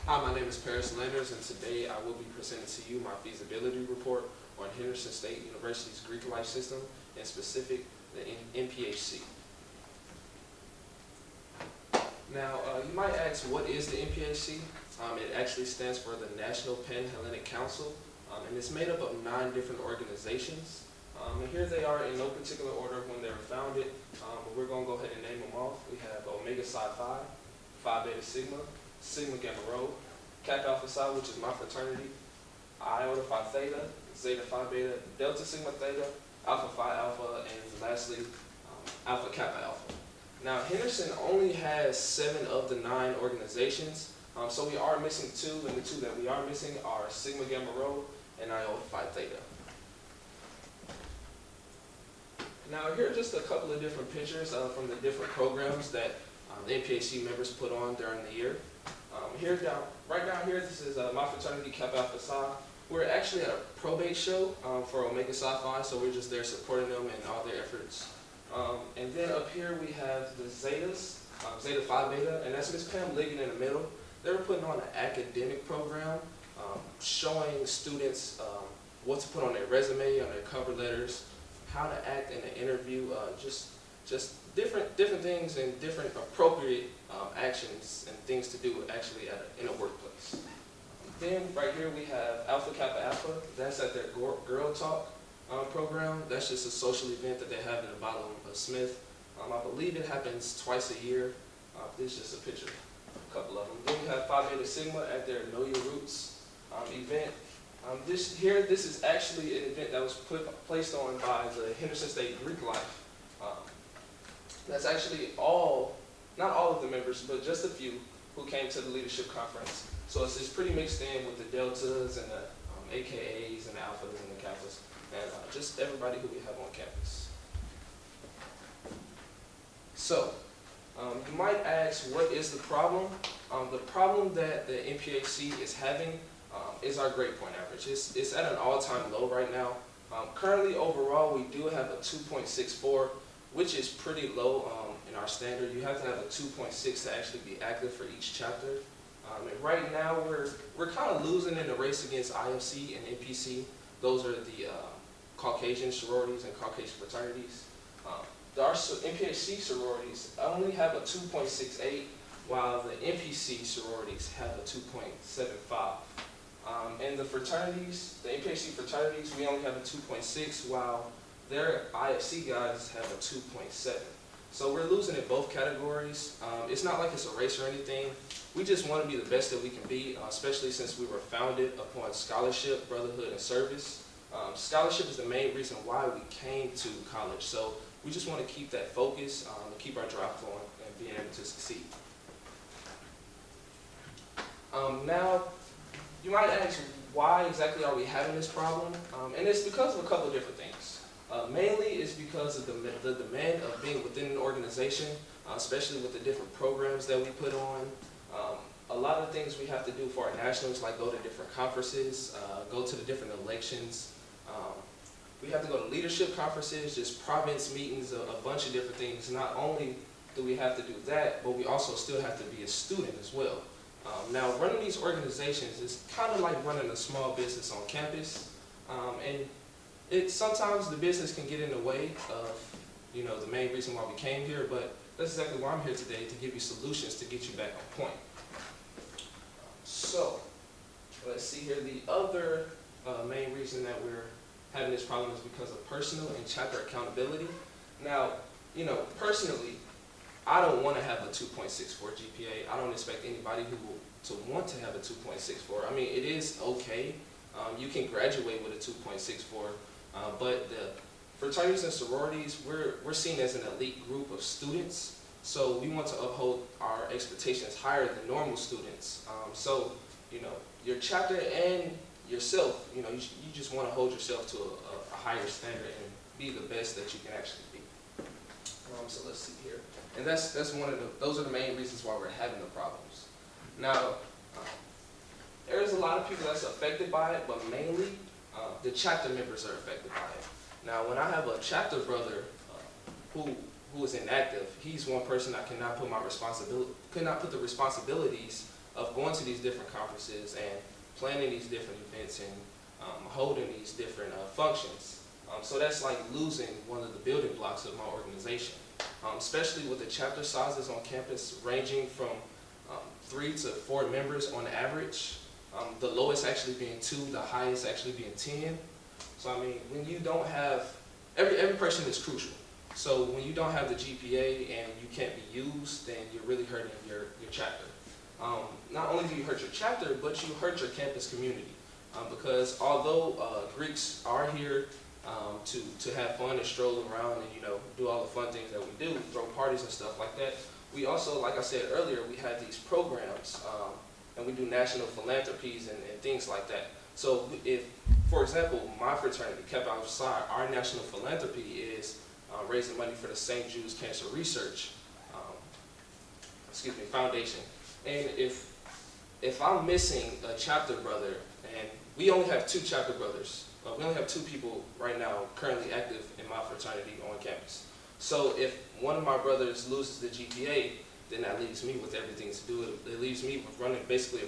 Hi, my name is Paris Landers, and today I will be presenting to you my feasibility report on Henderson State University's Greek life system, and specific the NPHC. Now, you might ask, what is the NPHC? It actually stands for the National Pan-Hellenic Council, and it's made up of 9 different organizations. And here they are in no particular order when they were founded, but we're going to go ahead and name them off. We have Omega Psi Phi, Phi Beta Sigma, Sigma Gamma Rho, Kappa Alpha Psi, which is my fraternity, Iota Phi Theta, Zeta Phi Beta, Delta Sigma Theta, Alpha Phi Alpha, and lastly, Alpha Kappa Alpha. Now, Henderson only has 7 of the 9 organizations, so we are missing 2, and the 2 that we are missing are Sigma Gamma Rho and Iota Phi Theta. Now, here are just a couple of different pictures from the different programs that the NPHC members put on during the year. Right down here, this is my fraternity, Kappa Alpha Psi. We're actually at a probate show for Omega Psi Phi, so we're just there supporting them in all their efforts. And then up here we have the Zetas, Zeta Phi Beta, and that's Miss Pam Liggett in the middle. They were putting on an academic program showing students what to put on their resume, on their cover letters, how to act in an interview, just different things and different appropriate actions and things to do actually in a workplace. Then right here we have Alpha Kappa Alpha. That's at their Girl Talk program. That's just a social event that they have in the bottom of Smith. I believe it happens twice a year. This is just a picture of a couple of them. Then we have Phi Beta Sigma at their Know Your Roots event. This is actually an event that was placed on by the Henderson State Greek Life. That's actually not all of the members, but just a few who came to the leadership conference. So it's pretty mixed in with the Deltas and the AKAs and the Alphas and the Kappas, and just everybody who we have on campus. So, you might ask, what is the problem? The problem that the NPHC is having is our grade point average. It's at an all-time low right now. Currently, overall, we do have a 2.64, which is pretty low in our standard. You have to have a 2.6 to actually be active for each chapter. And right now, we're kind of losing in the race against IMC and NPC. Those are the Caucasian sororities and Caucasian fraternities. Our NPHC sororities only have a 2.68, while the NPC sororities have a 2.75. And the fraternities, the NPHC fraternities, we only have a 2.6, while their IFC guys have a 2.7. So we're losing in both categories. It's not like it's a race or anything. We just want to be the best that we can be, especially since we were founded upon scholarship, brotherhood, and service. Scholarship is the main reason why we came to college. So we just want to keep that focus, and keep our drive flowing, and being able to succeed. Now, you might ask, why exactly are we having this problem? And it's because of a couple of different things. Mainly it's because of the demand of being within an organization, especially with the different programs that we put on. A lot of things we have to do for our nationals, like go to different conferences, go to the different elections. We have to go to leadership conferences, just province meetings, a bunch of different things. Not only do we have to do that, but we also still have to be a student as well. Now, running these organizations is kind of like running a small business on campus, and sometimes the business can get in the way of, the main reason why we came here. But that's exactly why I'm here today, to give you solutions to get you back on point. So, let's see here. The other main reason that we're having this problem is because of personal and chapter accountability. Now, personally, I don't want to have a 2.64 GPA. I don't expect anybody to want to have a 2.64. I mean, it is okay. You can graduate with a 2.64, but the fraternities and sororities, we're seen as an elite group of students. So we want to uphold our expectations higher than normal students. So, your chapter and yourself, you just want to hold yourself to a higher standard and be the best that you can actually be. So let's see here. And those are the main reasons why we're having the problems. Now, there's a lot of people that's affected by it, but mainly the chapter members are affected by it. Now, when I have a chapter brother who is inactive, he's one person I cannot put the responsibilities of going to these different conferences and planning these different events and holding these different functions. So that's like losing one of the building blocks of my organization, especially with the chapter sizes on campus ranging from 3 to 4 members on average. The lowest actually being 2, the highest actually being 10. So I mean, when you don't have, every person is crucial. So when you don't have the GPA and you can't be used, then you're really hurting your chapter. Not only do you hurt your chapter, but you hurt your campus community. Because although Greeks are here to have fun and stroll around and do all the fun things that we do, throw parties and stuff like that, we also, like I said earlier, we have these programs and we do national philanthropies and things like that. So if, for example, my fraternity, Kappa Alpha Psi, our national philanthropy is raising money for the St. Jude's Cancer Research Foundation. And if I'm missing a chapter brother, and we only have 2 chapter brothers, we only have 2 people right now currently active in my fraternity on campus. So if one of my brothers loses the GPA, then that leaves me with everything to do. It leaves me with running basically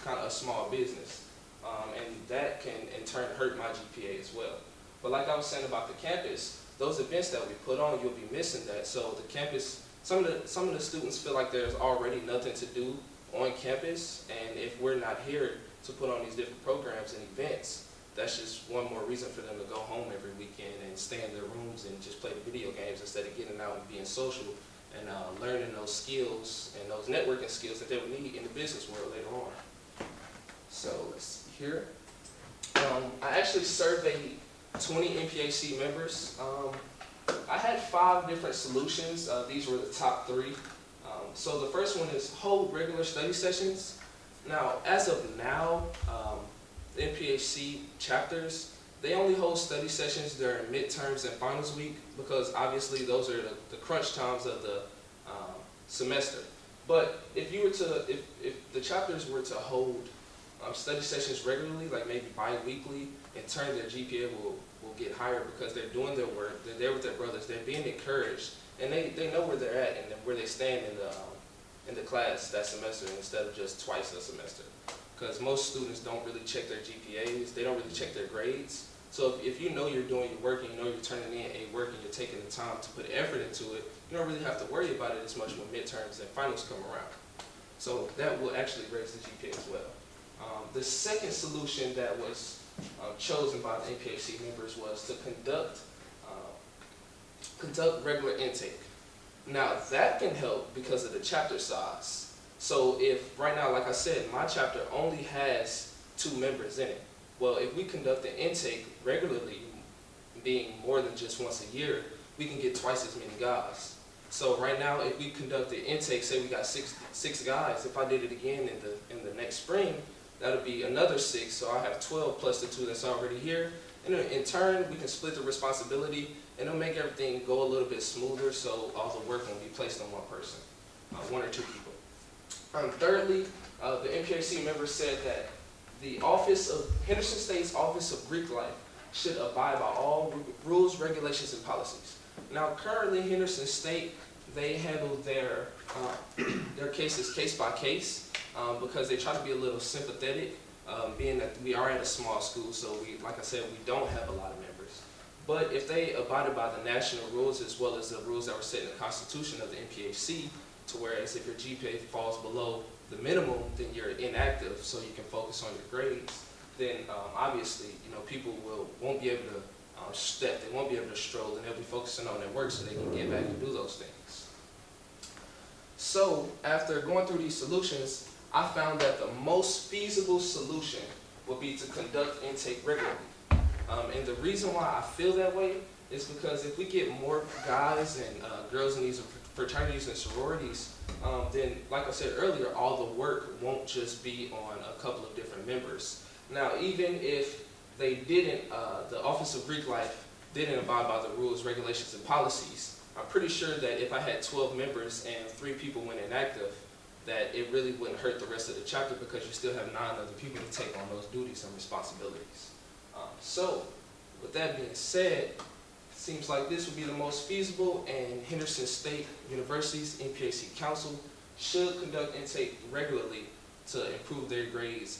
kind of a small business. And that can in turn hurt my GPA as well. But like I was saying about the campus, those events that we put on, you'll be missing that. So the campus, some of the students feel like there's already nothing to do on campus, and if we're not here to put on these different programs and events, that's just one more reason for them to go home every weekend and stay in their rooms and just play video games instead of getting out and being social and learning those skills and those networking skills that they would need in the business world later on. So let's see here. I actually surveyed 20 MPAC members. I had 5 different solutions. These were the top 3. So the first one is hold regular study sessions. Now, as of now, the MPHC chapters, they only hold study sessions during midterms and finals week because obviously those are the crunch times of the semester. But if the chapters were to hold study sessions regularly, like maybe bi-weekly, in turn their GPA will get higher because they're doing their work, they're there with their brothers, they're being encouraged, and they know where they're at and where they stand in the class that semester instead of just twice a semester. Because most students don't really check their GPAs, they don't really check their grades. So if you know you're doing your work and you know you're turning in a work and you're taking the time to put effort into it, you don't really have to worry about it as much when midterms and finals come around. So that will actually raise the GPA as well. The second solution that was chosen by the MPAC members was to conduct regular intake. Now that can help because of the chapter size. So if right now, like I said, my chapter only has 2 members in it. Well, if we conduct the intake regularly, being more than just once a year, we can get twice as many guys. So right now, if we conduct the intake, say we got six guys, if I did it again in the next spring, that would be another 6, so I have 12 plus the 2 that's already here. And in turn, we can split the responsibility, and it'll make everything go a little bit smoother, so all the work won't be placed on one person, 1 or 2 people. Thirdly, the MPAC members said that the Henderson State's Office of Greek Life should abide by all rules, regulations, and policies. Now, currently, Henderson State, they handle their cases case by case. Because they try to be a little sympathetic, being that we are at a small school, so like I said, we don't have a lot of members. But if they abided by the national rules as well as the rules that were set in the Constitution of the MPHC, to whereas if your GPA falls below the minimum, then you're inactive, so you can focus on your grades, then obviously, people won't be able to step, they won't be able to stroll, and they'll be focusing on their work so they can get back and do those things. So after going through these solutions, I found that the most feasible solution would be to conduct intake regularly. And the reason why I feel that way is because if we get more guys and girls in these fraternities and sororities, then, like I said earlier, all the work won't just be on a couple of different members. Now, even if they didn't, the Office of Greek Life didn't abide by the rules, regulations, and policies, I'm pretty sure that if I had 12 members and 3 people went inactive, that it really wouldn't hurt the rest of the chapter because you still have 9 other people to take on those duties and responsibilities. So, with that being said, it seems like this would be the most feasible, and Henderson State University's MPAC Council should conduct intake regularly to improve their grades